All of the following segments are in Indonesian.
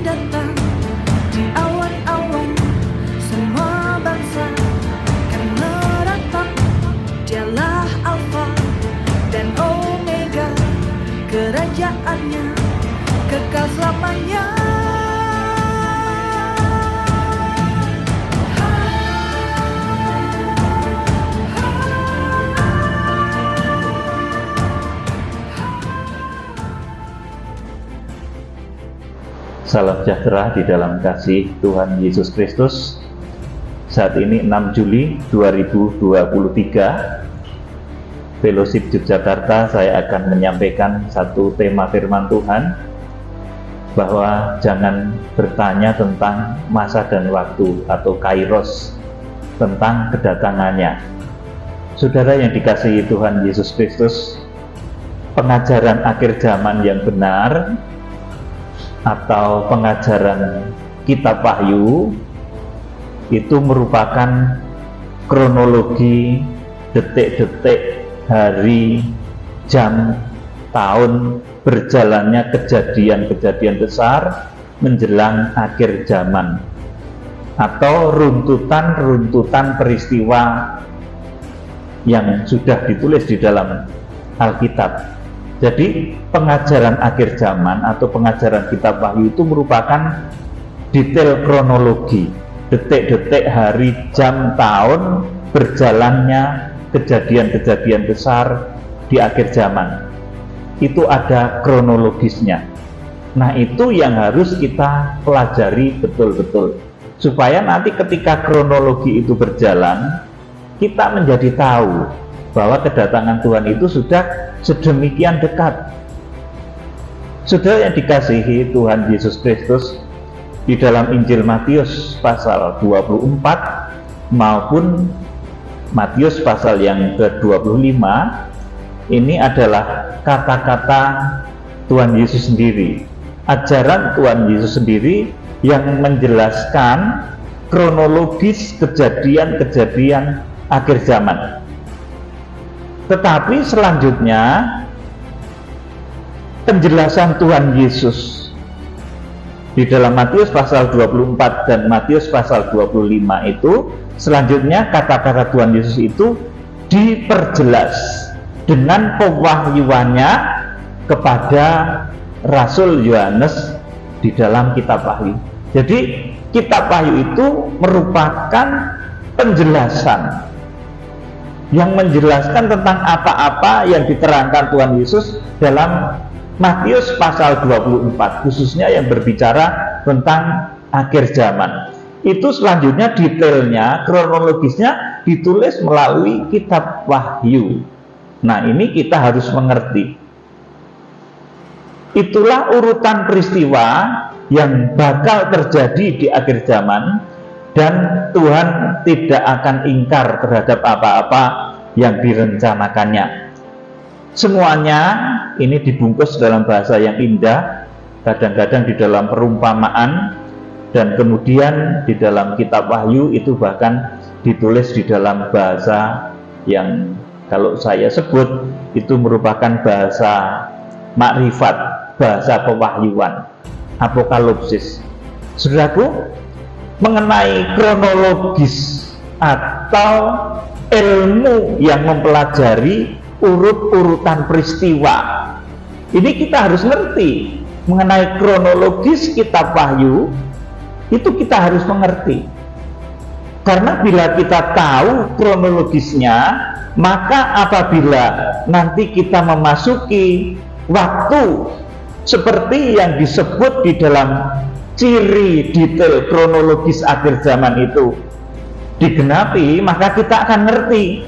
datang di awan-awan, semua bangsa kan meratap. Dialah Alfa dan Omega, kerajaannya kekal selamanya. Salam sejahtera di dalam kasih Tuhan Yesus Kristus. Saat ini 6 Juli 2023, Fellowship Yogyakarta, saya akan menyampaikan satu tema firman Tuhan, bahwa jangan bertanya tentang masa dan waktu atau kairos, tentang kedatangannya. Saudara yang dikasihi Tuhan Yesus Kristus, pengajaran akhir zaman yang benar atau pengajaran kitab Wahyu itu merupakan kronologi detik-detik, hari, jam, tahun berjalannya kejadian-kejadian besar menjelang akhir zaman, atau runtutan-runtutan peristiwa yang sudah ditulis di dalam Alkitab. Jadi pengajaran akhir zaman atau pengajaran kitab Wahyu itu merupakan detail kronologi, detik-detik, hari, jam, tahun berjalannya kejadian-kejadian besar di akhir zaman. Itu ada kronologisnya. Nah, itu yang harus kita pelajari betul-betul, supaya nanti ketika kronologi itu berjalan, kita menjadi tahu bahwa kedatangan Tuhan itu sudah sedemikian dekat. Saudara yang dikasihi Tuhan Yesus Kristus, di dalam Injil Matius pasal 24 maupun Matius pasal yang ke-25, ini adalah kata-kata Tuhan Yesus sendiri, ajaran Tuhan Yesus sendiri yang menjelaskan kronologis kejadian-kejadian akhir zaman. Tetapi selanjutnya penjelasan Tuhan Yesus di dalam Matius pasal 24 dan Matius pasal 25 itu, selanjutnya kata-kata Tuhan Yesus itu diperjelas dengan pewahyuannya kepada Rasul Yohanes di dalam kitab Wahyu. Jadi kitab Wahyu itu merupakan penjelasan yang menjelaskan tentang apa-apa yang diterangkan Tuhan Yesus dalam Matius pasal 24, khususnya yang berbicara tentang akhir zaman. Itu selanjutnya detailnya, kronologisnya ditulis melalui kitab Wahyu. Nah, ini kita harus mengerti. Itulah urutan peristiwa yang bakal terjadi di akhir zaman, dan Tuhan tidak akan ingkar terhadap apa-apa yang direncanakannya. Semuanya ini dibungkus dalam bahasa yang indah, kadang-kadang di dalam perumpamaan, dan kemudian di dalam kitab Wahyu itu bahkan ditulis di dalam bahasa yang kalau saya sebut itu merupakan bahasa makrifat, bahasa pewahyuan, apokalipsis. Saudaraku, mengenai kronologis atau ilmu yang mempelajari urut-urutan peristiwa, ini kita harus ngerti. Mengenai kronologis kitab Wahyu itu kita harus mengerti, karena bila kita tahu kronologisnya, maka apabila nanti kita memasuki waktu seperti yang disebut di dalam ciri detail kronologis akhir zaman itu digenapi, maka kita akan ngerti,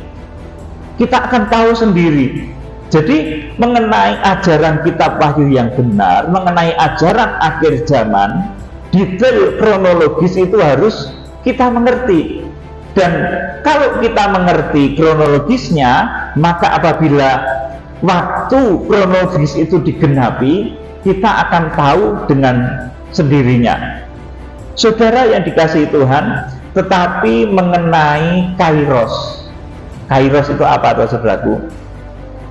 kita akan tahu sendiri. Jadi mengenai ajaran kitab Wahyu yang benar, mengenai ajaran akhir zaman, detail kronologis itu harus kita mengerti. Dan kalau kita mengerti kronologisnya, maka apabila waktu kronologis itu digenapi, kita akan tahu dengan sendirinya. Saudara yang dikasihi Tuhan, tetapi mengenai kairos, kairos itu apa, saudaraku?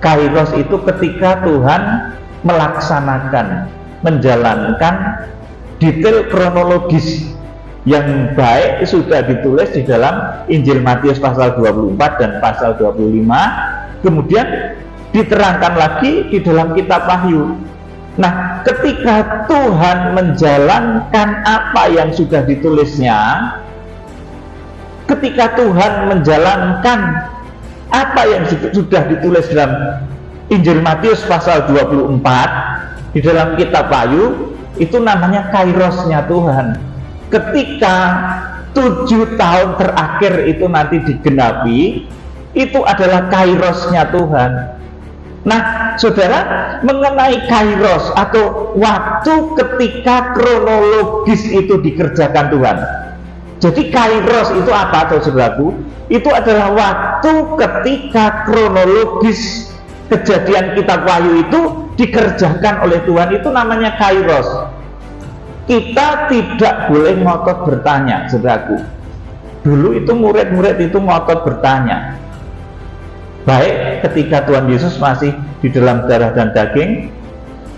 Kairos itu ketika Tuhan melaksanakan, menjalankan detail kronologis yang baik sudah ditulis di dalam Injil Matius pasal 24 dan pasal 25, kemudian diterangkan lagi di dalam kitab Wahyu. Nah, ketika Tuhan menjalankan apa yang sudah ditulisnya, ketika Tuhan menjalankan apa yang sudah ditulis dalam Injil Matius pasal 24 di dalam kitab Wahyu, itu namanya kairosnya Tuhan. Ketika 7 tahun terakhir itu nanti digenapi, itu adalah kairosnya Tuhan. Nah, saudara, mengenai kairos atau waktu ketika kronologis itu dikerjakan Tuhan. Jadi kairos itu apa, saudaraku? Itu adalah waktu ketika kronologis kejadian kitab Wahyu itu dikerjakan oleh Tuhan, itu namanya kairos. Kita tidak boleh ngotot bertanya, saudaraku. Dulu itu murid-murid itu ngotot bertanya, baik ketika Tuhan Yesus masih di dalam darah dan daging,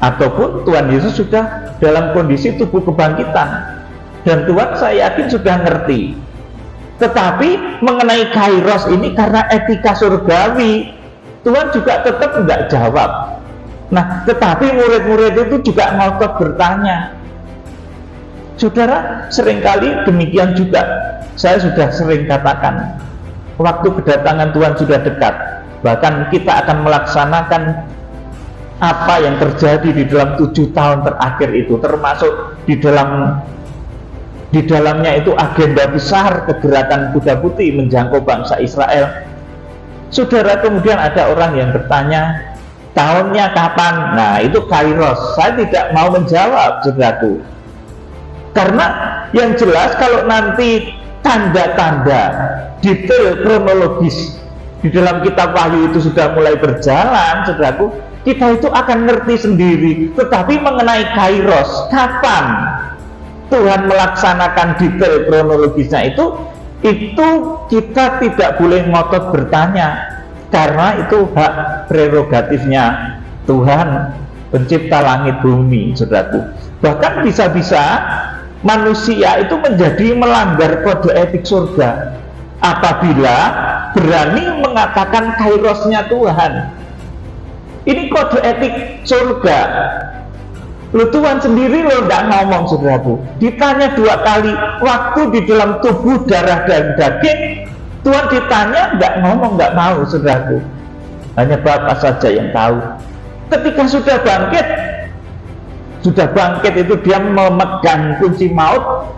ataupun Tuhan Yesus sudah dalam kondisi tubuh kebangkitan. Dan Tuhan, saya yakin, sudah ngerti. Tetapi mengenai kairos ini, karena etika surgawi, Tuhan juga tetap tidak jawab. Nah, tetapi murid-murid itu juga ngotot bertanya. Saudara, seringkali demikian juga. Saya sudah sering katakan, waktu kedatangan Tuhan sudah dekat. Bahkan kita akan melaksanakan apa yang terjadi di dalam 7 tahun terakhir itu, termasuk di dalamnya itu agenda besar kegerakan kuda putih menjangkau bangsa Israel. Saudara, kemudian ada orang yang bertanya, tahunnya kapan? Nah, itu kairos. Saya tidak mau menjawab, saudaraku. Karena yang jelas kalau nanti tanda-tanda detail kronologis di dalam kitab Wahyu itu sudah mulai berjalan, saudaraku, kita itu akan ngerti sendiri. Tetapi mengenai kairos, kapan Tuhan melaksanakan detail kronologisnya itu kita tidak boleh ngotot bertanya, karena itu hak prerogatifnya Tuhan pencipta langit bumi, saudaraku. Bahkan bisa-bisa manusia itu menjadi melanggar kode etik surga apabila berani mengatakan kairosnya Tuhan. Ini kode etik surga. Loh, Tuhan sendiri loh tidak ngomong, saudaraku. Ditanya 2 kali waktu di dalam tubuh darah dan daging, Tuhan ditanya nggak ngomong, nggak mau, saudaraku. Hanya Bapa saja yang tahu. Ketika sudah bangkit itu dia memegang kunci maut,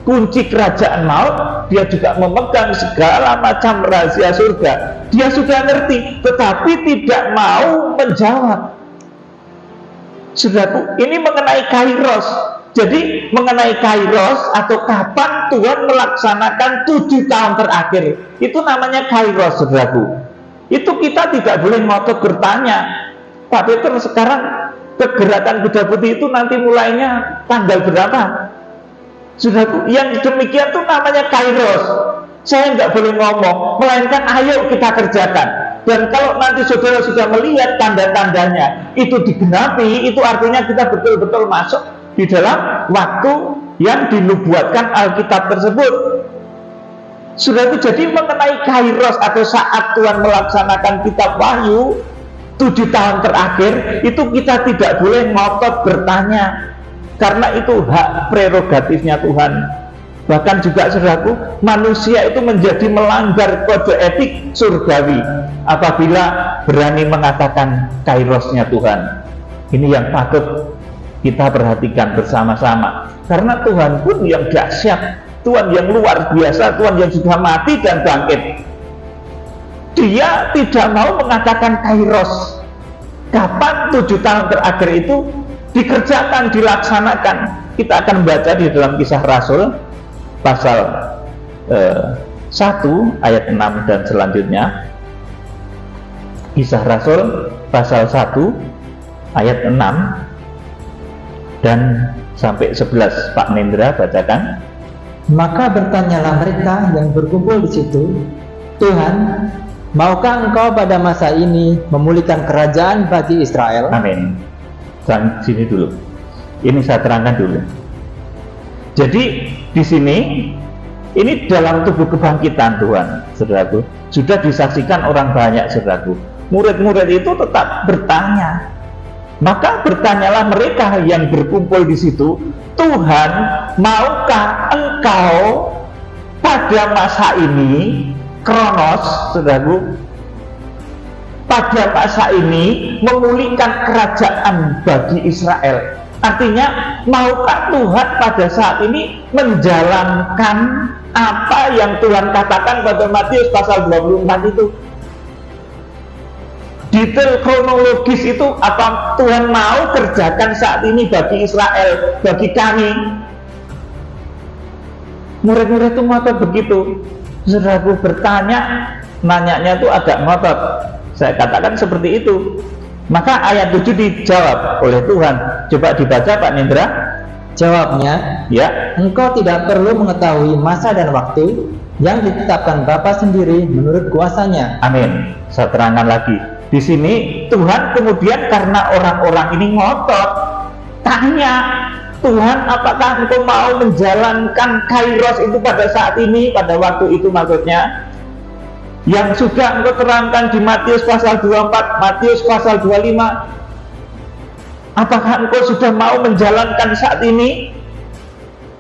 kunci kerajaan maut. Dia juga memegang segala macam rahasia surga. Dia sudah ngerti, tetapi tidak mau menjawab. Saudaraku, ini mengenai kairos. Jadi mengenai kairos atau kapan Tuhan melaksanakan 7 tahun terakhir, itu namanya kairos, saudaraku. Itu kita tidak boleh ngotot bertanya, Pak Peter, sekarang kegerakan kuda putih itu nanti mulainya tanggal berapa? Saudaraku, yang demikian itu namanya kairos. Saya nggak boleh ngomong, melainkan ayo kita kerjakan. Dan kalau nanti saudara sudah melihat tanda-tandanya itu digenapi, itu artinya kita betul-betul masuk di dalam waktu yang dinubuatkan Alkitab tersebut. Saudaraku, jadi mengenai kairos atau saat Tuhan melaksanakan kitab Wahyu 7 tahun terakhir, itu kita tidak boleh ngotot bertanya, karena itu hak prerogatifnya Tuhan. Bahkan juga, saudaraku, manusia itu menjadi melanggar kode etik surgawi apabila berani mengatakan kairosnya Tuhan. Ini yang patut kita perhatikan bersama-sama, karena Tuhan pun yang dahsyat, Tuhan yang luar biasa, Tuhan yang sudah mati dan bangkit. Dia tidak mau mengatakan kairos. Kapan 7 tahun terakhir itu dikerjakan, dilaksanakan. Kita akan baca di dalam Kisah Rasul pasal 1 ayat 6 dan selanjutnya. Kisah Rasul pasal 1 ayat 6 dan sampai 11. Pak Nendra bacakan. Maka bertanyalah mereka yang berkumpul di situ, Tuhan, maukah Engkau pada masa ini memulihkan kerajaan bagi Israel? Amin. Sampai sini dulu. Ini saya terangkan dulu. Jadi di sini ini dalam tubuh kebangkitan Tuhan, saudaraku, sudah disaksikan orang banyak, saudaraku. Murid-murid itu tetap bertanya. Maka bertanyalah mereka yang berkumpul di situ, Tuhan, maukah Engkau pada masa ini, Kronos, saudaraku, pada masa ini memulihkan kerajaan bagi Israel? Artinya, maukah Tuhan pada saat ini menjalankan apa yang Tuhan katakan pada Matius pasal 24 itu? Detail kronologis itu apa Tuhan mau kerjakan saat ini bagi Israel, bagi kami? Murid-murid itu ngotot begitu. Saudaraku bertanya, nanyanya itu agak ngotot. Saya katakan seperti itu. Maka ayat 7 dijawab oleh Tuhan. Coba dibaca Pak Nindra. Jawabnya, Ya. engkau tidak perlu mengetahui masa dan waktu yang ditetapkan Bapa sendiri menurut kuasanya. Amin. Saya terangkan lagi. Di sini Tuhan kemudian karena orang-orang ini ngotot, tanya, Tuhan, apakah engkau mau menjalankan kairos itu pada saat ini, pada waktu itu maksudnya, yang sudah engkau terangkan di Matius pasal 24, Matius pasal 25. Apakah engkau sudah mau menjalankan saat ini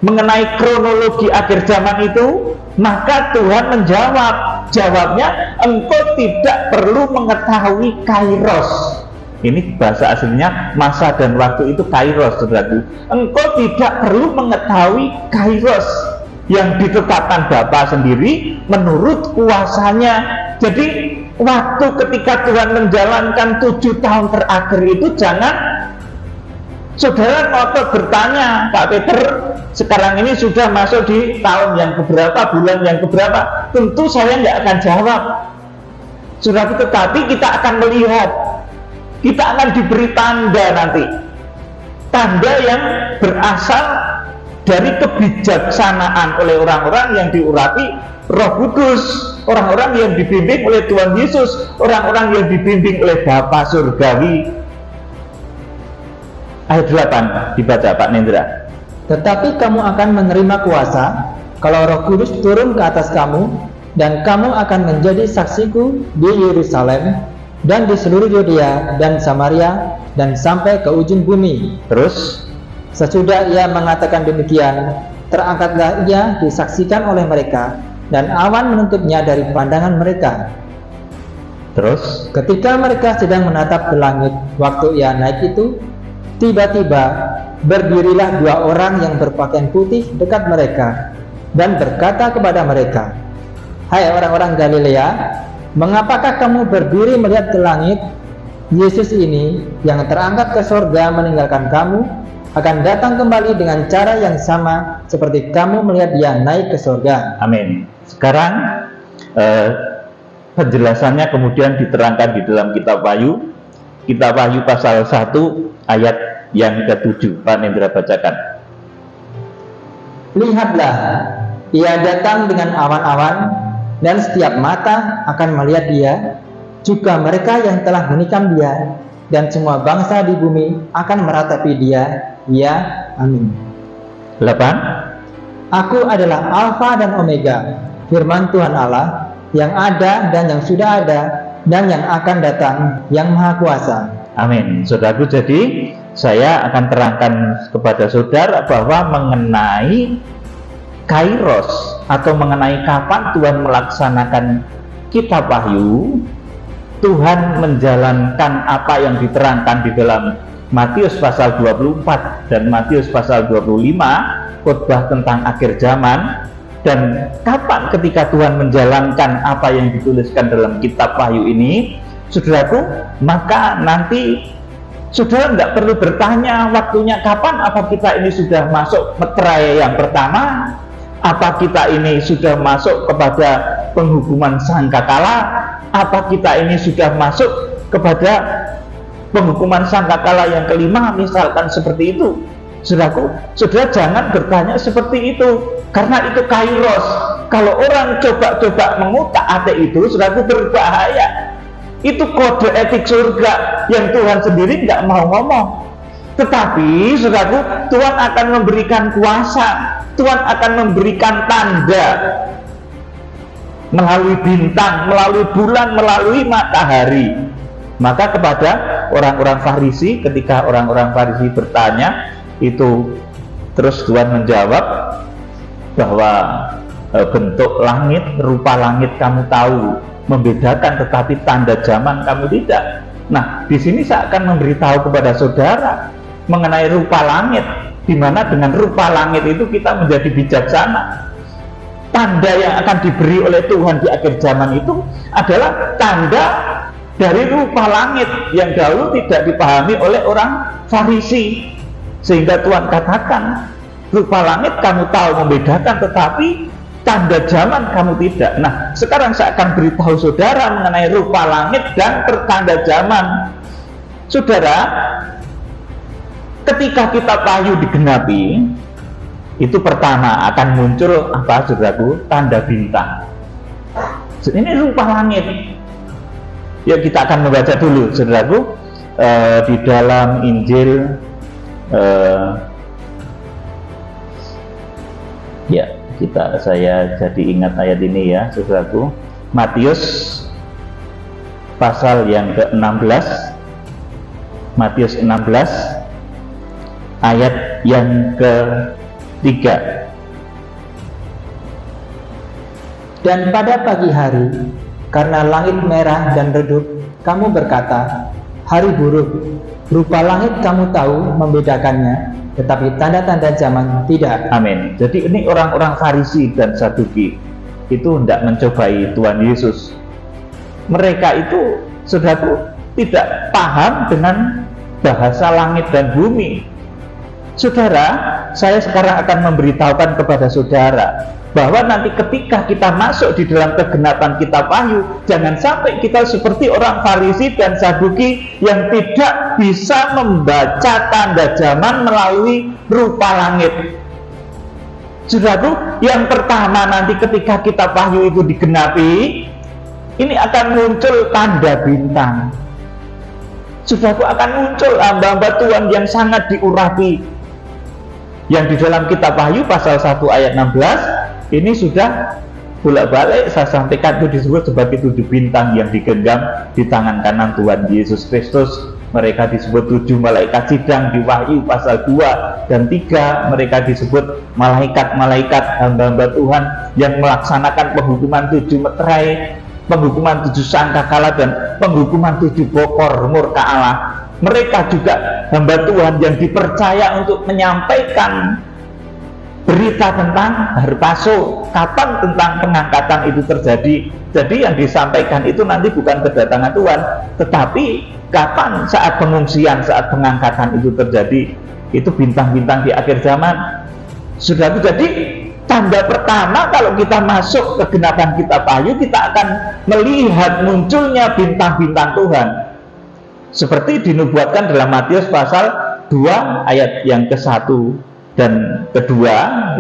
mengenai kronologi akhir zaman itu? Maka Tuhan menjawab, jawabnya, engkau tidak perlu mengetahui kairos. Ini bahasa aslinya masa dan waktu itu kairos, saudaraku. Engkau tidak perlu mengetahui kairos yang ditetapkan Bapa sendiri menurut kuasanya. Jadi waktu ketika Tuhan menjalankan 7 tahun terakhir itu, jangan saudara ngotot bertanya, Pak Peter, sekarang ini sudah masuk di tahun yang keberapa, bulan yang keberapa? Tentu saya nggak akan jawab, saudara, tetapi kita akan melihat, kita akan diberi tanda nanti, tanda yang berasal dari kebijaksanaan oleh orang-orang yang diurapi Roh Kudus, orang-orang yang dibimbing oleh Tuhan Yesus, orang-orang yang dibimbing oleh Bapa Surgawi. Ayat 8 dibaca Pak Nindra. Tetapi kamu akan menerima kuasa kalau Roh Kudus turun ke atas kamu, dan kamu akan menjadi saksiku di Yerusalem dan di seluruh Yudea dan Samaria dan sampai ke ujung bumi. Terus Sesudah ia mengatakan demikian, terangkatlah ia disaksikan oleh mereka, dan awan menutupnya dari pandangan mereka. Terus Ketika mereka sedang menatap ke langit waktu ia naik itu, tiba-tiba berdirilah 2 orang yang berpakaian putih dekat mereka dan berkata kepada mereka, "Hai orang-orang Galilea, mengapakah kamu berdiri melihat ke langit? Yesus ini yang terangkat ke surga meninggalkan kamu akan datang kembali dengan cara yang sama seperti kamu melihat dia naik ke surga." Amin. Sekarang penjelasannya kemudian diterangkan di dalam kitab Wahyu. Kitab Wahyu pasal 1 ayat yang ke-7. Pak Nindra bacakan. "Lihatlah, ia datang dengan awan-awan, dan setiap mata akan melihat dia, juga mereka yang telah menikam dia, dan semua bangsa di bumi akan meratapi dia. Ya, amin." 8. "Aku adalah Alfa dan Omega, firman Tuhan Allah, yang ada dan yang sudah ada, dan yang akan datang, yang Maha Kuasa." Amin. Saudaraku, jadi saya akan terangkan kepada saudara bahwa mengenai kairos atau mengenai kapan Tuhan melaksanakan kitab Wahyu, Tuhan menjalankan apa yang diterangkan di dalam Matius pasal 24 dan Matius pasal 25, khotbah tentang akhir zaman. Dan kapan ketika Tuhan menjalankan apa yang dituliskan dalam kitab Wahyu ini, saudaraku, maka nanti saudara tidak perlu bertanya waktunya kapan, apa kita ini sudah masuk meterai yang pertama, apa kita ini sudah masuk kepada penghukuman sangkakala, apa kita ini sudah masuk kepada penghukuman sangkakala yang kelima, misalkan seperti itu. Saudaraku, saudara jangan bertanya seperti itu, karena itu kairos. Kalau orang coba-coba mengutak-atik itu, saudaraku, berbahaya. Itu kode etik surga yang Tuhan sendiri nggak mau ngomong. Tetapi saudaraku, Tuhan akan memberikan kuasa, Tuhan akan memberikan tanda melalui bintang, melalui bulan, melalui matahari. Maka kepada orang-orang Farisi, ketika orang-orang Farisi bertanya, itu terus Tuhan menjawab bahwa bentuk langit, rupa langit kamu tahu, membedakan, tetapi tanda zaman kamu tidak. Nah, di sini saya akan memberitahu kepada saudara mengenai rupa langit, di mana dengan rupa langit itu kita menjadi bijaksana. Tanda yang akan diberi oleh Tuhan di akhir zaman itu adalah tanda dari rupa langit yang dahulu tidak dipahami oleh orang Farisi, sehingga Tuhan katakan rupa langit kamu tahu membedakan, tetapi tanda zaman kamu tidak. Nah, sekarang saya akan beritahu saudara mengenai rupa langit dan pertanda zaman. Saudara, ketika kitab Wahyu digenapi, itu pertama akan muncul apa, saudaraku? Tanda bintang. Ini rupa langit. Ya, kita akan membaca dulu, saudaraku, di dalam Injil ya, saya jadi ingat ayat ini ya, saudaraku. Matius pasal yang ke-16, Matius 16 ayat yang ke-3. Dan pada pagi hari, karena langit merah dan redup, kamu berkata, hari buruk. Rupa langit kamu tahu membedakannya, tetapi tanda-tanda zaman tidak. Amin. Jadi ini orang-orang Farisi dan Saduki itu hendak mencobai Tuhan Yesus. Mereka itu, saudaraku, tidak paham dengan bahasa langit dan bumi. Saudara, saya sekarang akan memberitahukan kepada saudara bahwa nanti ketika kita masuk di dalam kegenapan kitab Wahyu, jangan sampai kita seperti orang Farisi dan Saduki yang tidak bisa membaca tanda zaman melalui rupa langit. Saudaraku, yang pertama nanti ketika kitab Wahyu itu digenapi, ini akan muncul tanda bintang. Saudaraku, akan muncul hamba-hamba Tuhan yang sangat diurapi, yang di dalam kitab Wahyu pasal 1 ayat 16 ini sudah bolak-balik saya sampaikan, itu disebut sebagai 7 bintang yang digenggam di tangan kanan Tuhan Yesus Kristus. Mereka disebut 7 malaikat sidang di Wahyu pasal 2 dan 3. Mereka disebut malaikat-malaikat hamba-hamba Tuhan yang melaksanakan penghukuman 7 meterai, penghukuman 7 sangkakala, dan penghukuman 7 bokor murka Allah. Mereka juga hamba Tuhan yang dipercaya untuk menyampaikan berita tentang harpaso, kapan tentang pengangkatan itu terjadi. Jadi yang disampaikan itu nanti bukan kedatangan Tuhan, tetapi kapan saat pengungsian, saat pengangkatan itu terjadi. Itu bintang-bintang di akhir zaman. Sudah, jadi tanda pertama kalau kita masuk ke kegenapan kitab Wahyu, kita akan melihat munculnya bintang-bintang Tuhan, seperti dinubuatkan dalam Matius pasal 2 ayat yang ke-1 dan ke-2.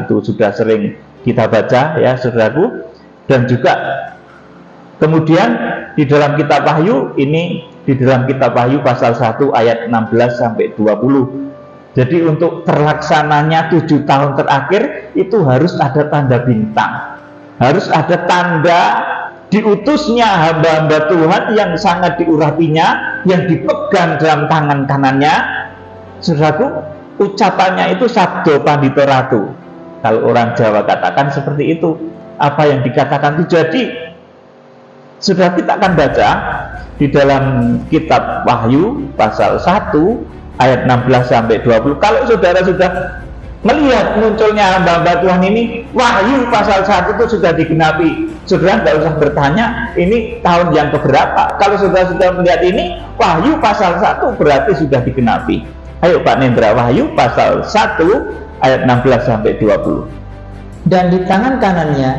Itu sudah sering kita baca ya, saudaraku. Dan juga kemudian di dalam kitab Wahyu ini, di dalam kitab Wahyu pasal 1 ayat 16 sampai 20. Jadi untuk terlaksananya 7 tahun terakhir itu harus ada tanda bintang, harus ada tanda diutusnya hamba-hamba Tuhan yang sangat diurapinya, yang dipegang dalam tangan kanannya. Saudaraku, ucapannya itu sabdo pandito ratu. Kalau orang Jawa katakan seperti itu. Apa yang dikatakan itu jadi. Sudah, kita akan baca di dalam kitab Wahyu pasal 1 ayat 16 sampai 20. Kalau saudara sudah melihat munculnya hamba-hamba Tuhan ini, Wahyu pasal 1 itu sudah digenapi. Saudara tidak usah bertanya ini tahun yang keberapa. Kalau saudara sudah melihat ini, Wahyu pasal 1 berarti sudah digenapi. Ayo Pak Nendra, Wahyu pasal 1 ayat 16 sampai 20. Dan di tangan kanannya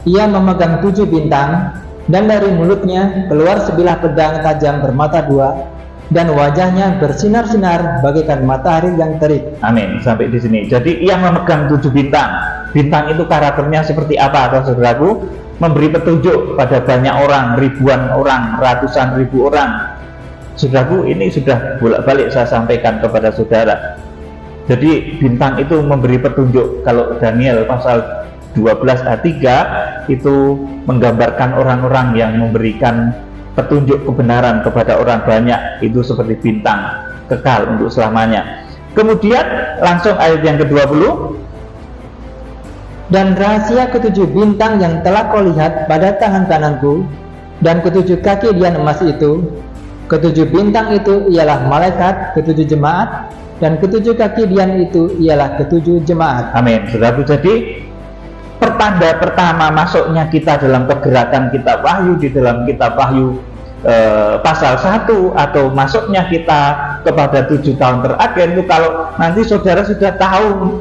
ia memegang 7 bintang, dan dari mulutnya keluar sebilah pedang tajam bermata 2, dan wajahnya bersinar-sinar bagaikan matahari yang terik. Amin. Sampai di sini. Jadi ia memegang 7 bintang. Bintang itu karakternya seperti apa, saudaraku? Memberi petunjuk pada banyak orang, ribuan orang, ratusan ribu orang. Saudaraku, ini sudah bolak-balik saya sampaikan kepada saudara. Jadi bintang itu memberi petunjuk. Kalau Daniel pasal 12 ayat 3 itu menggambarkan orang-orang yang memberikan petunjuk kebenaran kepada orang banyak, itu seperti bintang kekal untuk selamanya. Kemudian langsung ayat yang ke-20, dan rahasia ketujuh bintang yang telah kau lihat pada tangan kananku dan ketujuh kaki dian emas itu, ketujuh bintang itu ialah malaikat ketujuh jemaat, dan ketujuh kaki dian itu ialah ketujuh jemaat. Amin. Saudaraku, jadi pertanda pertama masuknya kita dalam kegerakan kitab Wahyu, di dalam kitab Wahyu pasal 1, atau masuknya kita kepada 7 tahun terakhir itu, kalau nanti saudara sudah tahu,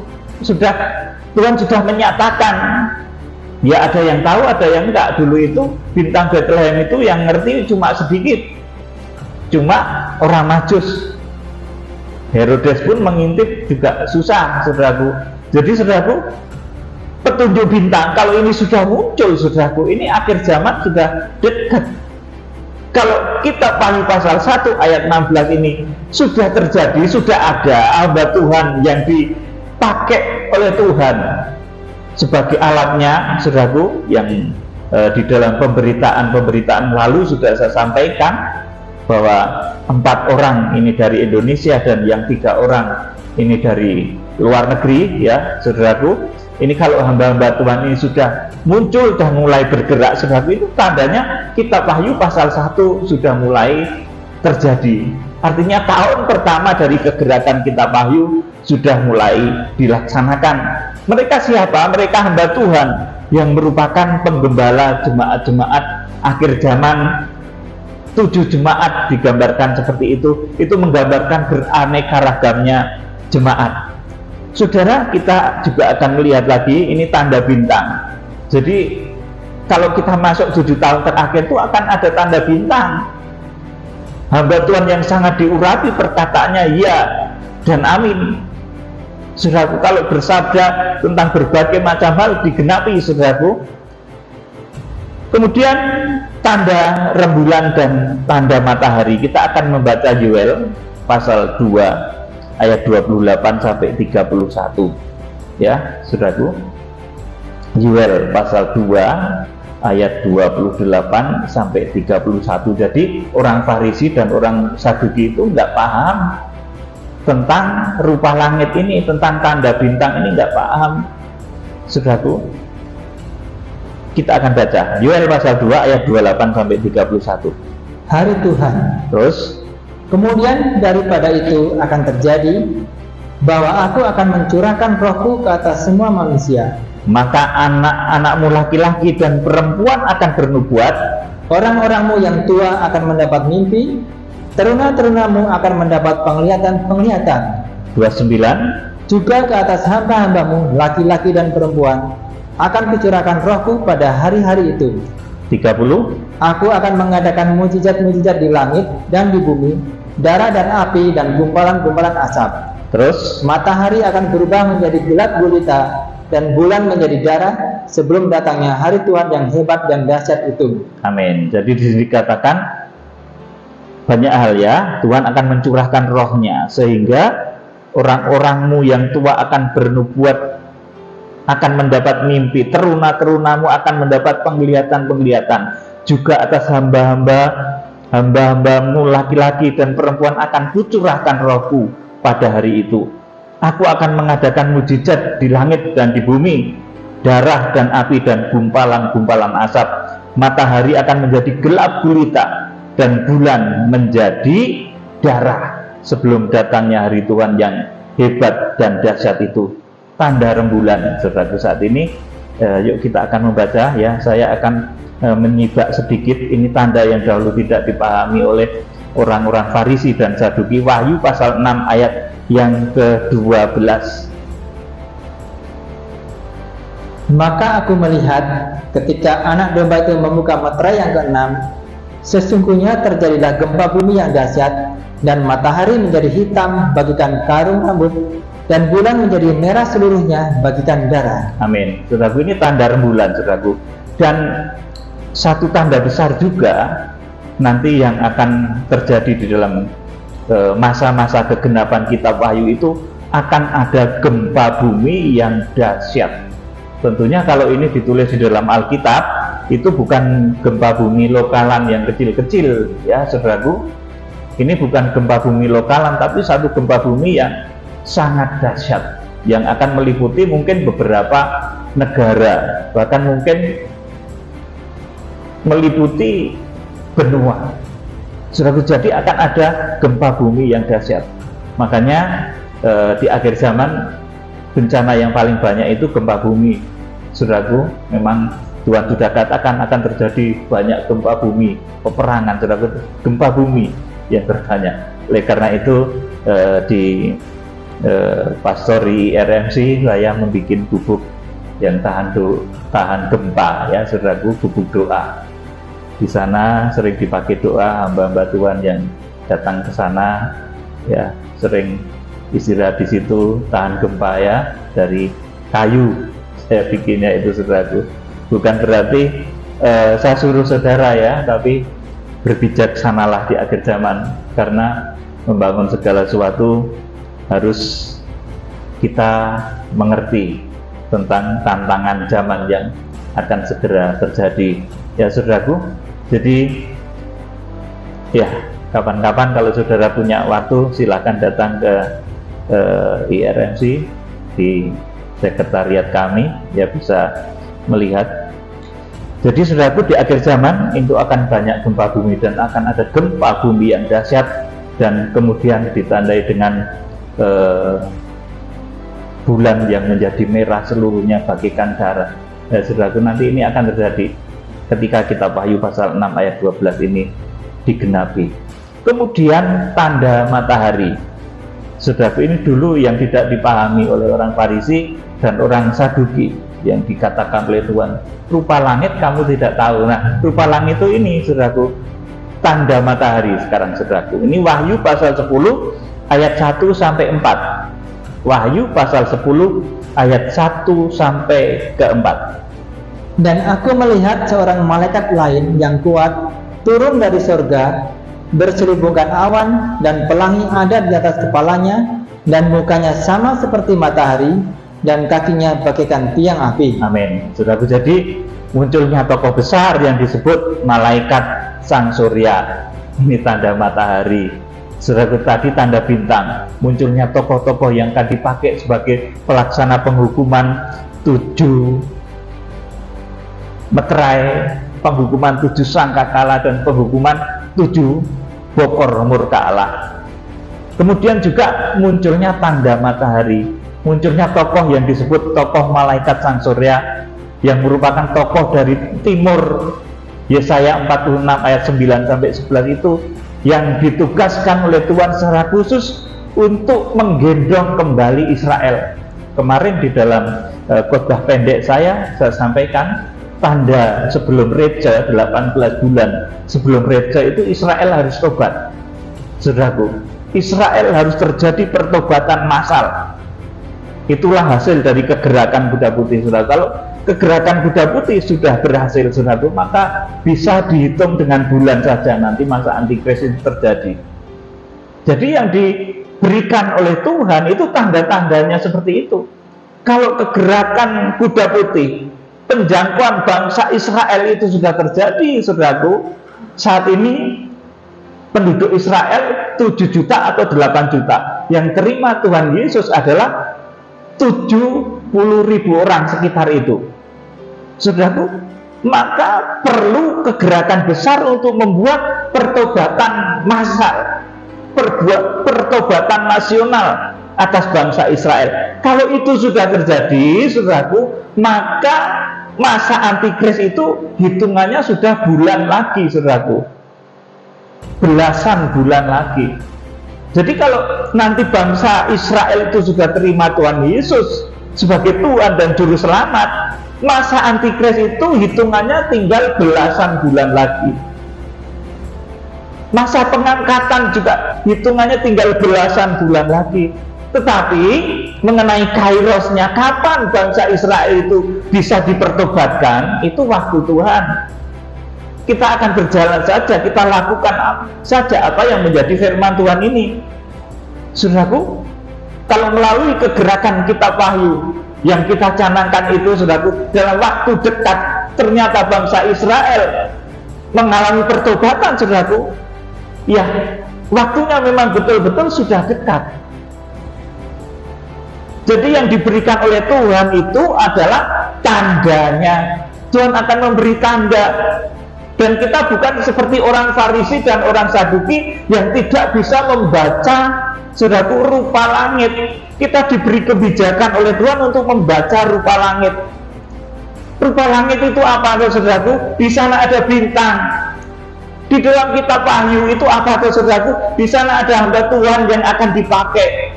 Tuhan sudah menyatakan, ya ada yang tahu, ada yang enggak. Dulu itu bintang Bethlehem itu yang ngerti cuma sedikit, cuma orang Majus. Herodes pun mengintip juga susah, saudaraku. Jadi saudaraku, petunjuk bintang kalau ini sudah muncul, saudaraku, ini akhir zaman sudah dekat. Kalau kita Wahyu pasal 1 ayat 16 ini sudah terjadi, sudah ada hamba Tuhan yang dipakai oleh Tuhan sebagai alatnya, saudaraku, yang di dalam pemberitaan lalu sudah saya sampaikan bahwa 4 orang ini dari Indonesia dan yang 3 orang ini dari luar negeri, ya saudaraku. Ini kalau hamba-hamba Tuhan ini sudah muncul dan mulai bergerak, saudaraku, itu tandanya kitab Wahyu pasal 1 sudah mulai terjadi. Artinya tahun pertama dari kegerakan kitab Wahyu sudah mulai dilaksanakan. Mereka siapa? Mereka hamba Tuhan yang merupakan penggembala jemaat-jemaat akhir zaman. 7 jemaat digambarkan seperti itu menggambarkan beraneka ragamnya jemaat. Saudara, kita juga akan melihat lagi ini tanda bintang. Jadi kalau kita masuk 7 tahun terakhir itu akan ada tanda bintang. Hamba Tuhan yang sangat diurapi perkataannya ya dan amin. Saudaraku, kalau bersabda tentang berbagai macam hal digenapi, saudaraku. Kemudian tanda rembulan dan tanda matahari, kita akan membaca Yoel pasal 2 ayat 28 sampai 31, ya saudaraku. Yoel pasal 2 ayat 28 sampai 31. Jadi orang Farisi dan orang Saduki itu nggak paham tentang rupa langit ini, tentang tanda bintang ini, nggak paham, saudaraku. Kita akan baca Yoel pasal 2 ayat 28 sampai 31. Hari Tuhan. Terus, kemudian daripada itu akan terjadi bahwa aku akan mencurahkan rohku ke atas semua manusia. Maka anak-anakmu laki-laki dan perempuan akan bernubuat, orang-orangmu yang tua akan mendapat mimpi, teruna-terunamu akan mendapat penglihatan-penglihatan. 29. Juga ke atas hamba-hambamu laki-laki dan perempuan akan kucurahkan rohku pada hari-hari itu. 30. Aku akan mengadakan mujizat-mujizat di langit dan di bumi, darah dan api dan gumpalan-gumpalan asap. Terus, matahari akan berubah menjadi gelap gulita dan bulan menjadi darah sebelum datangnya hari Tuhan yang hebat dan dahsyat itu. Amin. Jadi di sini dikatakan banyak hal, ya. Tuhan akan mencurahkan rohnya sehingga orang-orangmu yang tua akan bernubuat, akan mendapat mimpi, teruna-terunamu akan mendapat penglihatan-penglihatan. Juga atas hamba-hambamu laki-laki dan perempuan akan kucurahkan rohku pada hari itu. Aku akan mengadakan mujizat di langit dan di bumi, darah dan api dan gumpalan-gumpalan asap. Matahari akan menjadi gelap gulita dan bulan menjadi darah sebelum datangnya hari Tuhan yang hebat dan dahsyat itu. Tanda rembulan, saudaraku, saat ini yuk kita akan membaca, ya. Saya akan menyibak sedikit ini tanda yang dahulu tidak dipahami oleh orang-orang Farisi dan Saduki. Wahyu pasal 6 ayat yang ke-12. Maka aku melihat ketika anak domba itu membuka meterai yang ke-6, sesungguhnya terjadilah gempa bumi yang dahsyat, dan matahari menjadi hitam bagikan karung rambut, dan bulan menjadi merah seluruhnya bagikan darah. Amin. Saudaraku, ini tanda rembulan, saudaraku. Dan satu tanda besar juga nanti yang akan terjadi di dalam masa-masa kegenapan kitab Wahyu itu akan ada gempa bumi yang dahsyat. Tentunya kalau ini ditulis di dalam Alkitab, itu bukan gempa bumi lokalan yang kecil-kecil ya saudaraku. Ini bukan gempa bumi lokalan, tapi satu gempa bumi yang sangat dahsyat, yang akan meliputi mungkin beberapa negara, bahkan mungkin meliputi benua. Saudaraku, jadi akan ada gempa bumi yang dahsyat. Makanya di akhir zaman bencana yang paling banyak itu gempa bumi. Saudaraku, memang Tuhan sudah katakan akan terjadi banyak gempa bumi, peperangan, saudaraku, gempa bumi yang terbanyak. Oleh karena itu di pastori RMC saya membuat gubuk yang tahan gempa ya saudaraku, gubuk doa. Di sana sering dipakai doa hamba-hamba Tuhan yang datang ke sana ya, sering istirahat di situ, tahan gempa ya, dari kayu saya bikinnya itu saudaraku. Bukan berarti saya suruh saudara ya, tapi berbijaksanalah di akhir zaman, karena membangun segala sesuatu harus kita mengerti tentang tantangan zaman yang akan segera terjadi ya saudaraku. Jadi ya, kapan-kapan kalau saudara punya waktu silakan datang ke IRMC di sekretariat kami ya, bisa melihat. Jadi saudaraku, di akhir zaman itu akan banyak gempa bumi, dan akan ada gempa bumi yang dahsyat, dan kemudian ditandai dengan bulan yang menjadi merah seluruhnya bagaikan darah. Ya saudaraku, nanti ini akan terjadi ketika kitab Wahyu pasal 6 ayat 12 ini digenapi. Kemudian tanda matahari. Saudaraku, ini dulu yang tidak dipahami oleh orang Farisi dan orang Saduki, yang dikatakan oleh Tuhan, rupa langit kamu tidak tahu. Nah, rupa langit itu ini saudaraku, tanda matahari sekarang saudaraku. Ini Wahyu pasal 10 ayat 1 sampai 4. Wahyu pasal 10 ayat 1 sampai ke 4. Dan aku melihat seorang malaikat lain yang kuat turun dari surga, berselubungkan awan, dan pelangi ada di atas kepalanya, dan mukanya sama seperti matahari, dan kakinya bagaikan tiang api. Amin. Saudaraku, jadi munculnya tokoh besar yang disebut malaikat sang surya. Ini tanda matahari. Saudaraku, tadi tanda bintang. Munculnya tokoh-tokoh yang akan dipakai sebagai pelaksana penghukuman 7 meterai, penghukuman 7 sangkakala, dan penghukuman 7 bokor murka Allah. Kemudian juga munculnya tanda matahari, munculnya tokoh yang disebut tokoh malaikat sang surya, yang merupakan tokoh dari timur. Yesaya 46 ayat 9 sampai 11 itu yang ditugaskan oleh Tuhan secara khusus untuk menggendong kembali Israel. Kemarin di dalam khotbah pendek saya sampaikan tanda sebelum Reja 18 bulan sebelum Reja itu Israel harus tobat. Saudaraku, Israel harus terjadi pertobatan massal. Itulah hasil dari kegerakan Kuda Putih, saudara. Kalau kegerakan Kuda Putih sudah berhasil, saudara, maka bisa dihitung dengan bulan saja nanti masa antikris itu terjadi. Jadi yang diberikan oleh Tuhan itu tanda-tandanya seperti itu. Kalau kegerakan Kuda Putih, penjangkauan bangsa Israel itu sudah terjadi, saudaraku. Saat ini penduduk Israel 7 juta atau 8 juta. Yang terima Tuhan Yesus adalah 70.000 orang sekitar itu, saudaraku. Maka perlu kegerakan besar untuk membuat pertobatan massal, pertobatan nasional atas bangsa Israel. Kalau itu sudah terjadi, saudaraku, maka masa antikris itu hitungannya sudah bulan lagi, saudaraku, belasan bulan lagi. Jadi kalau nanti bangsa Israel itu sudah terima Tuhan Yesus sebagai Tuhan dan Juru Selamat, masa antikris itu hitungannya tinggal belasan bulan lagi. Masa pengangkatan juga hitungannya tinggal belasan bulan lagi. Tetapi mengenai kairosnya, kapan bangsa Israel itu bisa dipertobatkan, itu waktu Tuhan. kita akan berjalan saja, kita lakukan saja apa yang menjadi firman Tuhan ini. Saudaraku, kalau melalui kegerakan kitab Wahyu yang kita canangkan itu, saudaraku, dalam waktu dekat ternyata bangsa Israel mengalami pertobatan, saudaraku. Ya, waktunya memang betul-betul sudah dekat. Jadi yang diberikan oleh Tuhan itu adalah tandanya. Tuhan akan memberi tanda. Dan kita bukan seperti orang Farisi dan orang Saduki yang tidak bisa membaca, saudaraku, rupa langit. Kita diberi kebijakan oleh Tuhan untuk membaca rupa langit. Rupa langit itu apa, saudaraku? Di sana ada bintang. Di dalam kitab Wahyu itu apa, saudaraku? Di sana ada hamba Tuhan yang akan dipakai.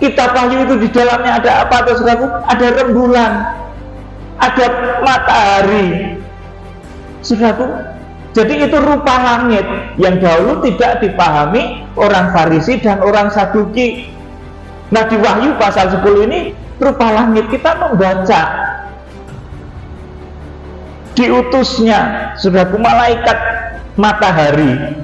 Kitab Wahyu itu di dalamnya ada apa, saudaraku? Ada rembulan, ada matahari, saudaraku. Jadi itu rupa langit yang dahulu tidak dipahami orang Farisi dan orang Saduki. Nah, di Wahyu pasal 10 ini rupa langit kita membaca diutusnya, saudaraku, malaikat matahari.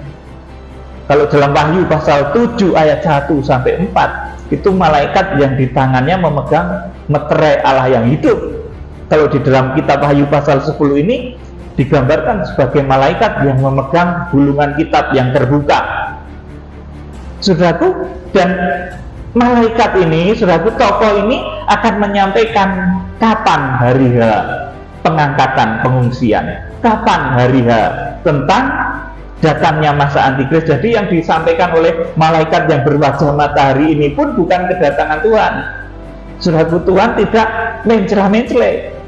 Kalau dalam Wahyu pasal 7 ayat 1 sampai 4 itu malaikat yang di tangannya memegang meterai Allah yang hidup. Kalau di dalam kitab Wahyu pasal 10 ini digambarkan sebagai malaikat yang memegang gulungan kitab yang terbuka, saudaraku. Dan malaikat ini, saudaraku, tokoh ini akan menyampaikan kapan hari H pengangkatan pengungsian, kapan hari H tentang datangnya masa antikris. Jadi yang disampaikan oleh malaikat yang berwajah matahari ini pun bukan kedatangan Tuhan, saudaraku. Tuhan tidak mencela-mencela.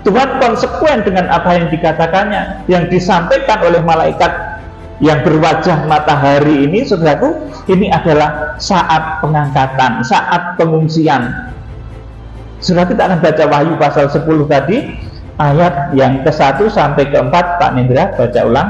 Tuhan konsekuen dengan apa yang dikatakannya. Yang disampaikan oleh malaikat yang berwajah matahari ini, saudaraku, ini adalah saat pengangkatan, saat pengungsian. Saudara, kita akan baca Wahyu pasal 10 tadi, ayat yang ke-1 sampai ke-4. Pak Nindra, baca ulang.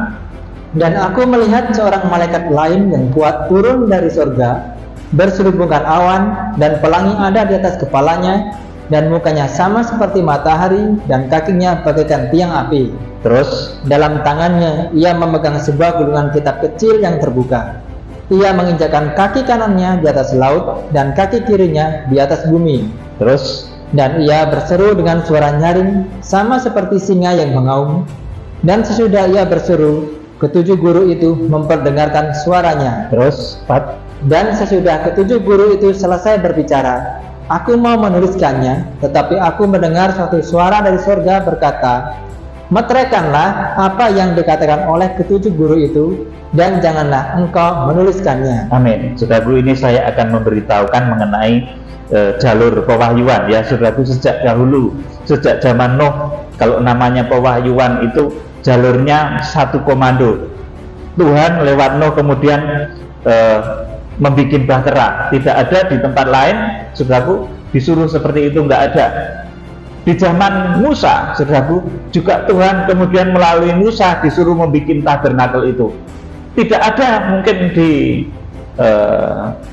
Dan aku melihat seorang malaikat lain yang kuat turun dari surga, berselubungkan awan, dan pelangi ada di atas kepalanya, dan mukanya sama seperti matahari, dan kakinya bagaikan tiang api. Terus, dalam tangannya ia memegang sebuah gulungan kitab kecil yang terbuka. Ia menginjakkan kaki kanannya di atas laut, dan kaki kirinya di atas bumi. Terus, dan ia berseru dengan suara nyaring, sama seperti singa yang mengaum. Dan sesudah ia berseru, ketujuh guru itu memperdengarkan suaranya. Terus, dan sesudah ketujuh guru itu selesai berbicara, aku mau menuliskannya, tetapi aku mendengar suatu suara dari surga berkata, meteraikanlah apa yang dikatakan oleh ketujuh guru itu, dan janganlah engkau menuliskannya. Amin. Saudaraku, ini saya akan memberitahukan mengenai jalur pewahyuan, ya saudaraku. Sejak dahulu, sejak zaman Nuh, kalau namanya pewahyuan itu jalurnya satu komando. Tuhan lewat Nuh kemudian membikin bahtera. Tidak ada di tempat lain, saudaraku, disuruh seperti itu, nggak ada. Di zaman Musa, saudaraku, juga Tuhan kemudian melalui Musa disuruh membikin tabernakel itu. Tidak ada mungkin di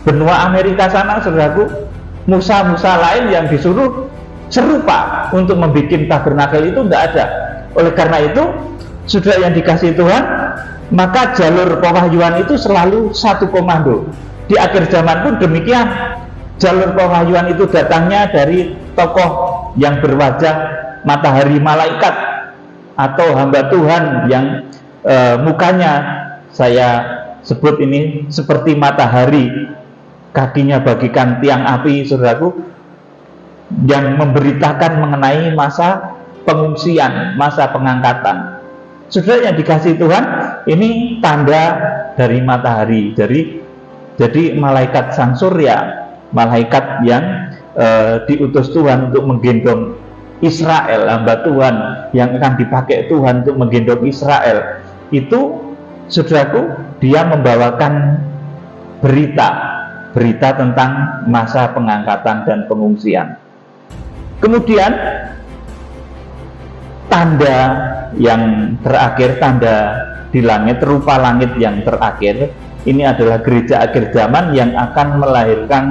benua Amerika sana, saudaraku, Musa lain yang disuruh serupa untuk membikin tabernakel itu, nggak ada. Oleh karena itu, sudah yang dikasih Tuhan, maka jalur pewahyuan itu selalu satu komando. Di akhir zaman pun demikian. Jalur pewahyuan itu datangnya dari tokoh yang berwajah matahari, malaikat, atau hamba Tuhan yang mukanya saya sebut ini seperti matahari, kakinya bagikan tiang api, saudaraku, yang memberitakan mengenai masa pengungsian, masa pengangkatan. Saudara yang dikasih Tuhan, ini tanda dari matahari. Jadi malaikat sang surya, malaikat yang diutus Tuhan untuk menggendong Israel, hamba Tuhan yang akan dipakai Tuhan untuk menggendong Israel, itu, saudaraku, dia membawakan berita tentang masa pengangkatan dan pengungsian. Kemudian tanda yang terakhir, tanda di langit, rupa langit yang terakhir, ini adalah gereja akhir zaman yang akan melahirkan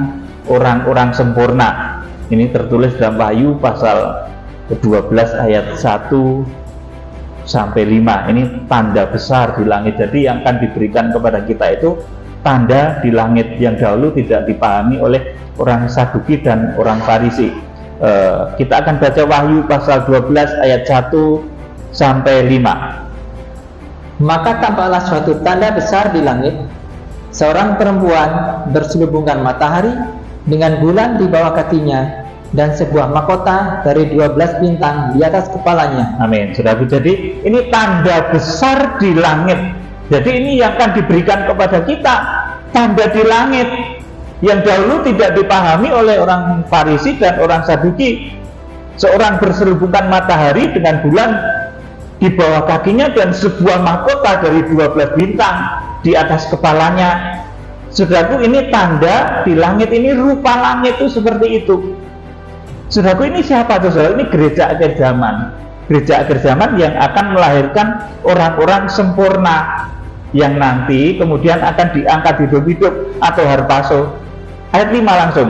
orang-orang sempurna. Ini tertulis dalam Wahyu pasal 12 ayat 1 sampai 5. Ini tanda besar di langit. Jadi yang akan diberikan kepada kita itu tanda di langit yang dahulu tidak dipahami oleh orang Saduki dan orang Farisi. Kita akan baca Wahyu pasal 12 ayat 1 sampai 5. Maka tampaklah suatu tanda besar di langit, seorang perempuan berselubungkan matahari dengan bulan di bawah kakinya, dan sebuah mahkota dari 12 bintang di atas kepalanya. Amin. Saudaraku, jadi ini tanda besar di langit. Jadi ini yang akan diberikan kepada kita, tanda di langit yang dahulu tidak dipahami oleh orang Farisi dan orang Saduki. Seorang berselubungkan matahari dengan bulan di bawah kakinya dan sebuah mahkota dari 12 bintang di atas kepalanya. Saudaraku, ini tanda di langit, ini rupa langit itu seperti itu. Saudaraku, ini siapa tuh saudara? Ini gereja akhir zaman. Gereja akhir zaman yang akan melahirkan orang-orang sempurna yang nanti kemudian akan diangkat hidup-hidup atau harpaso. Ayat 5 langsung.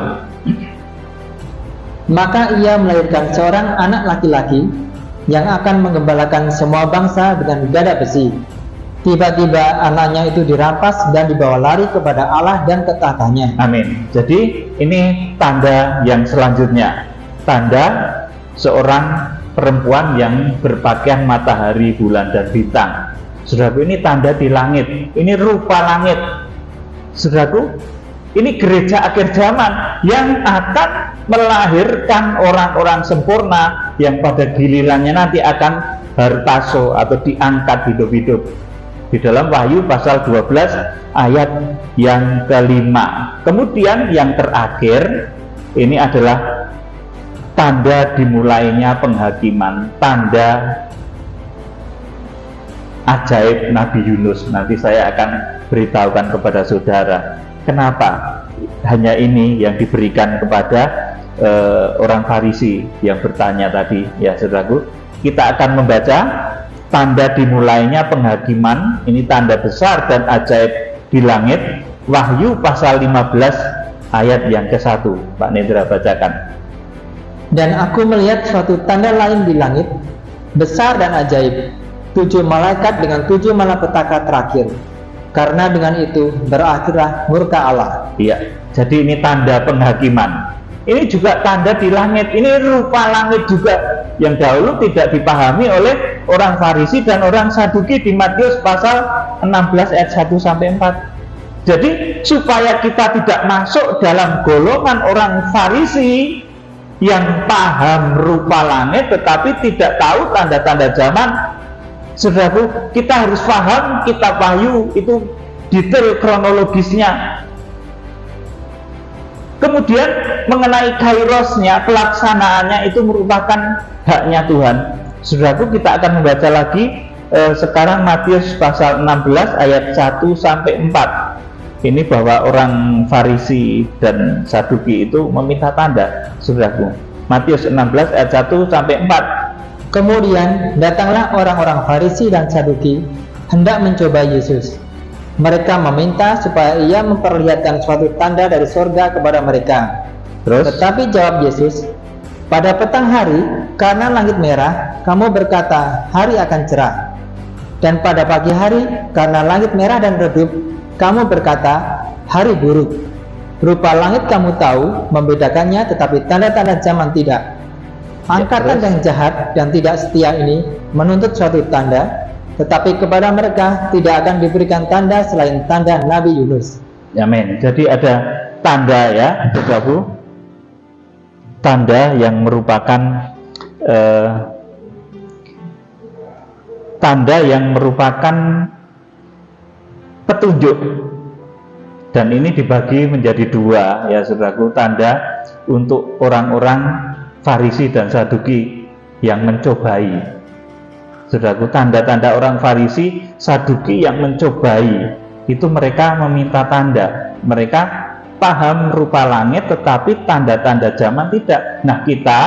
Maka ia melahirkan seorang anak laki-laki yang akan menggembalakan semua bangsa dengan gada besi. Tiba-tiba anaknya itu dirampas dan dibawa lari kepada Allah dan ke tahtanya. Amin. Jadi ini tanda yang selanjutnya. Tanda seorang perempuan yang berpakaian matahari, bulan, dan bintang. Saudaraku, ini tanda di langit. Ini rupa langit. Saudaraku, ini gereja akhir zaman yang akan melahirkan orang-orang sempurna yang pada gilirannya nanti akan harpaso atau diangkat hidup-hidup. Di dalam Wahyu pasal 12 ayat yang kelima. Kemudian yang terakhir ini adalah tanda dimulainya penghakiman, tanda ajaib Nabi Yunus. Nanti saya akan beritahukan kepada saudara kenapa hanya ini yang diberikan kepada orang Farisi yang bertanya tadi. Ya saudaraku, kita akan membaca tanda dimulainya penghakiman, ini tanda besar dan ajaib di langit, Wahyu pasal 15 ayat yang ke-1. Pak Nendra bacakan. Dan aku melihat suatu tanda lain di langit, besar dan ajaib, 7 malaikat dengan 7 malapetaka terakhir, karena dengan itu berakhirlah murka Allah. Iya, jadi ini tanda penghakiman. Ini juga tanda di langit, ini rupa langit juga yang dahulu tidak dipahami oleh orang Farisi dan orang Saduki di Matius pasal 16 ayat 1 sampai 4. Jadi supaya kita tidak masuk dalam golongan orang Farisi yang paham rupa langit tetapi tidak tahu tanda-tanda zaman, saudaraku, kita harus paham kitab Wahyu itu detail kronologisnya. Kemudian mengenai kairosnya, pelaksanaannya itu merupakan haknya Tuhan. Saudaraku, kita akan membaca lagi sekarang Matius pasal 16 ayat 1 sampai 4. Ini bahwa orang Farisi dan Saduki itu meminta tanda, saudaraku. Matius 16 ayat 1 sampai 4. Kemudian datanglah orang-orang Farisi dan Saduki hendak mencoba Yesus. Mereka meminta supaya ia memperlihatkan suatu tanda dari sorga kepada mereka. Tetapi jawab Yesus, pada petang hari, karena langit merah, kamu berkata hari akan cerah. Dan pada pagi hari, karena langit merah dan redup, kamu berkata hari buruk. Rupa langit kamu tahu, membedakannya, tetapi tanda-tanda zaman tidak. Angkatan yang jahat dan tidak setia ini menuntut suatu tanda, tetapi kepada mereka tidak akan diberikan tanda selain tanda Nabi Yunus. Amin. Jadi ada tanda ya, saudaraku, tanda yang merupakan tanda yang merupakan petunjuk, dan ini dibagi menjadi dua ya saudaraku. Tanda untuk orang-orang Farisi dan Saduki yang mencobai, saudaraku. Tanda-tanda orang Farisi, Saduki yang mencobai itu mereka meminta tanda. Mereka paham rupa langit tetapi tanda-tanda zaman tidak. Nah, kita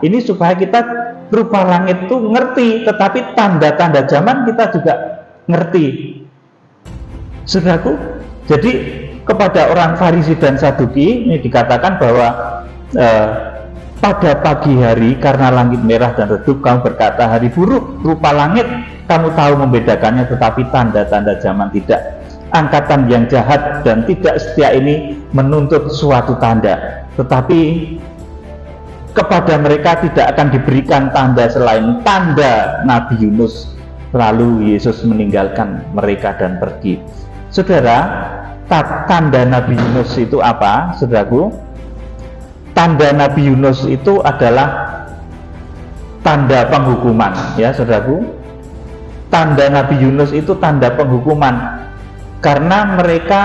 ini supaya kita rupa langit itu ngerti tetapi tanda-tanda zaman kita juga ngerti, saudaraku. Jadi kepada orang Farisi dan Saduki ini dikatakan bahwa pada pagi hari karena langit merah dan redup kamu berkata hari buruk, rupa langit kamu tahu membedakannya, tetapi tanda-tanda zaman tidak. Angkatan yang jahat dan tidak setia ini menuntut suatu tanda, tetapi kepada mereka tidak akan diberikan tanda selain tanda Nabi Yunus. Lalu Yesus meninggalkan mereka dan pergi. Saudara, tanda Nabi Yunus itu apa, saudaraku? Tanda Nabi Yunus itu adalah tanda penghukuman, ya saudaraku. Tanda Nabi Yunus itu tanda penghukuman, karena mereka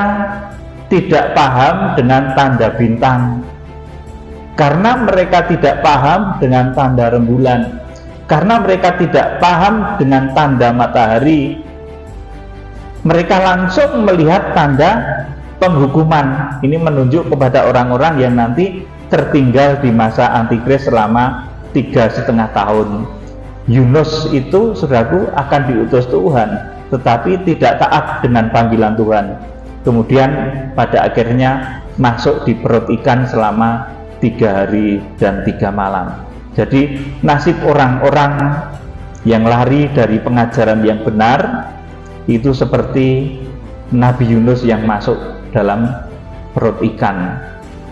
tidak paham dengan tanda bintang, karena mereka tidak paham dengan tanda rembulan, karena mereka tidak paham dengan tanda matahari. Mereka langsung melihat tanda penghukuman. Ini menunjuk kepada orang-orang yang nanti tertinggal di masa Antikris selama 3,5 tahun. Yunus itu, saudaraku, akan diutus Tuhan, tetapi tidak taat dengan panggilan Tuhan. Kemudian pada akhirnya masuk di perut ikan selama 3 hari dan 3 malam. Jadi nasib orang-orang yang lari dari pengajaran yang benar itu seperti Nabi Yunus yang masuk dalam perut ikan,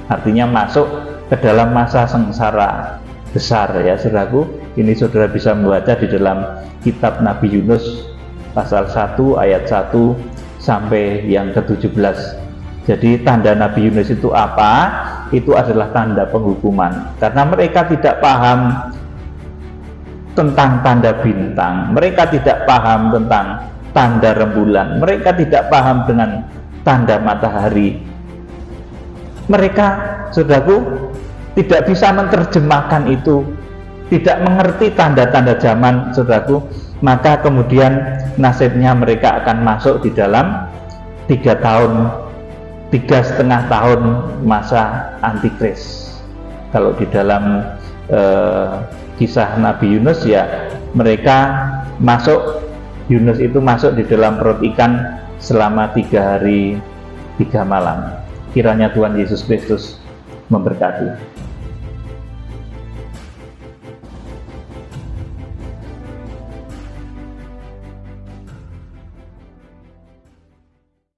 artinya masuk ke dalam masa sengsara besar, ya saudaraku. Ini saudara bisa membaca di dalam kitab Nabi Yunus pasal 1 ayat 1 sampai yang ke-17. Jadi tanda Nabi Yunus itu apa? Itu adalah tanda penghukuman, karena mereka tidak paham tentang tanda bintang, mereka tidak paham tentang tanda rembulan, mereka tidak paham dengan tanda matahari. Mereka, saudaraku, tidak bisa menerjemahkan itu, tidak mengerti tanda-tanda zaman, saudaraku. Maka kemudian nasibnya mereka akan masuk di dalam 3,5 tahun masa Antikris. Kalau di dalam kisah Nabi Yunus, ya mereka masuk, Yunus itu masuk di dalam perut ikan selama 3 hari 3 malam. Kiranya Tuhan Yesus Kristus memberkati.